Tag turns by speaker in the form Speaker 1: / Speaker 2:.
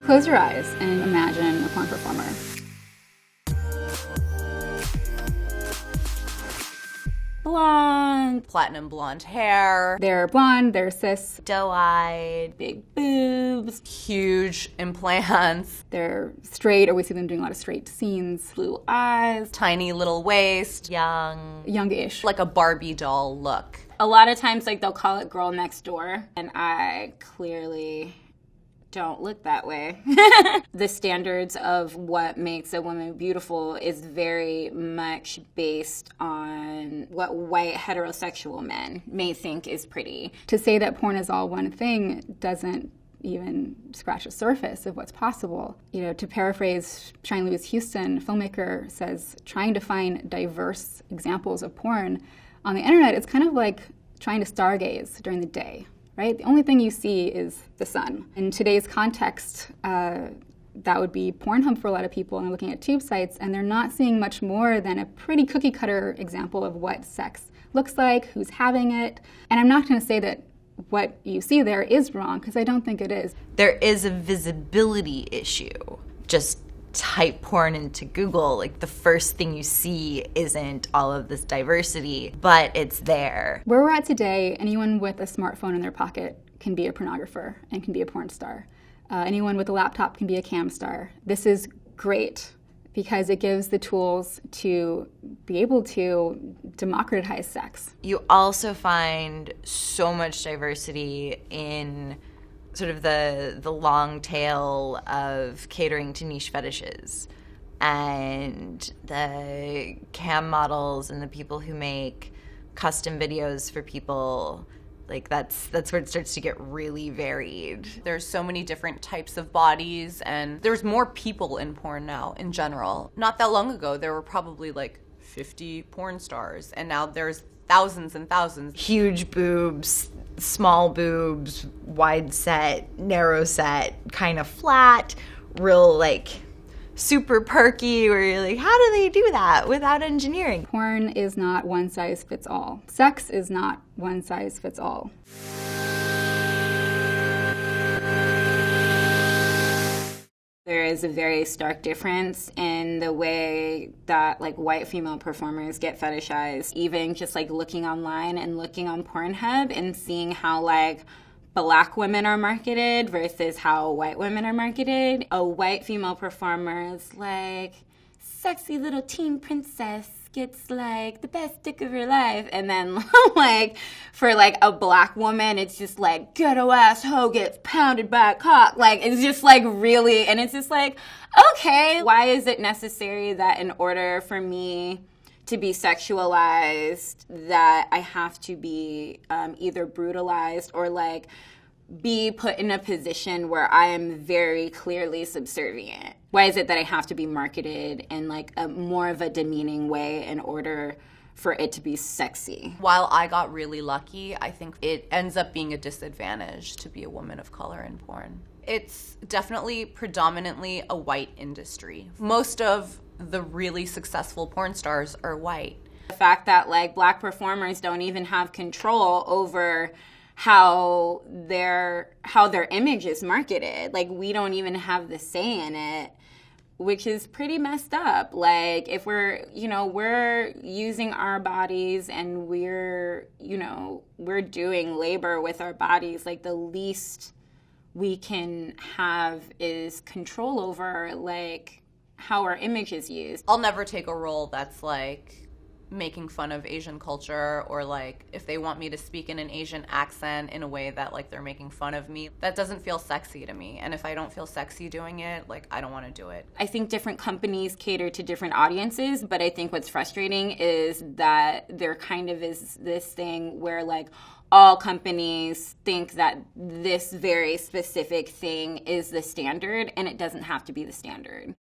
Speaker 1: Close your eyes and imagine a porn performer.
Speaker 2: Blonde, platinum blonde hair.
Speaker 1: They're blonde, they're cis,
Speaker 2: Doe-eyed,
Speaker 1: big boobs,
Speaker 2: huge implants,
Speaker 1: they're straight, or we see them doing a lot of straight scenes, blue eyes,
Speaker 2: tiny little waist,
Speaker 1: youngish.
Speaker 2: like a Barbie doll look.
Speaker 3: A lot of times, like, they'll call it girl next door, and I clearly don't look that way. The standards of what makes a woman beautiful is very much based on what white heterosexual men may think is pretty.
Speaker 1: To say that porn is all one thing doesn't even scratch the surface of what's possible. You know, to paraphrase Shine Louise Houston, a filmmaker, says, trying to find diverse examples of porn on the internet, it's kind of like trying to stargaze during the day. Right? The only thing you see is the sun. In today's context, that would be Pornhub for a lot of people, and they're looking at tube sites, and they're not seeing much more than a pretty cookie-cutter example of what sex looks like, who's having it. And I'm not going to say that what you see there is wrong, because I don't think it is.
Speaker 2: There is a visibility issue. Just type porn into Google, like the first thing you see isn't all of this diversity, but it's there.
Speaker 1: Where we're at today, anyone with a smartphone in their pocket can be a pornographer and can be a porn star. Anyone with a laptop can be a cam star. This is great because it gives the tools to be able to democratize sex.
Speaker 2: You also find so much diversity in sort of the long tail of catering to niche fetishes, and the cam models and the people who make custom videos for people. Like that's where it starts to get really varied. There's so many different types of bodies, and there's more people in porn now in general. Not that long ago, there were probably like 50 porn stars, and now there's thousands and thousands. Huge boobs, small boobs, wide set, narrow set, kind of flat, real like super perky, where you're like, how do they do that without engineering?
Speaker 1: Porn is not one size fits all. Sex is not one size fits all.
Speaker 3: There is a very stark difference in the way that, like, white female performers get fetishized. Even just, like, looking online and looking on Pornhub and seeing how, like, Black women are marketed versus how white women are marketed. A white female performer is like, sexy little teen princess gets like the best dick of her life. And then like for like a Black woman, it's just like ghetto ass hoe gets pounded by a cock. Like it's just like really, and it's just like, okay, why is it necessary that in order for me to be sexualized that I have to be either brutalized or like be put in a position where I am very clearly subservient? Why is it that I have to be marketed in like a more of a demeaning way in order for it to be sexy?
Speaker 2: While I got really lucky, I think it ends up being a disadvantage to be a woman of color in porn. It's definitely predominantly a white industry. Most of the really successful porn stars are white.
Speaker 3: The fact that like Black performers don't even have control over how their image is marketed. Like we don't even have the say in it, which is pretty messed up. Like if we're using our bodies and we're doing labor with our bodies, like the least we can have is control over like how our image is used.
Speaker 2: I'll never take a role that's like making fun of Asian culture, or like if they want me to speak in an Asian accent in a way that like they're making fun of me. That doesn't feel sexy to me. And if I don't feel sexy doing it, like I don't want to do it.
Speaker 3: I think different companies cater to different audiences, but I think what's frustrating is that there kind of is this thing where like all companies think that this very specific thing is the standard, and it doesn't have to be the standard.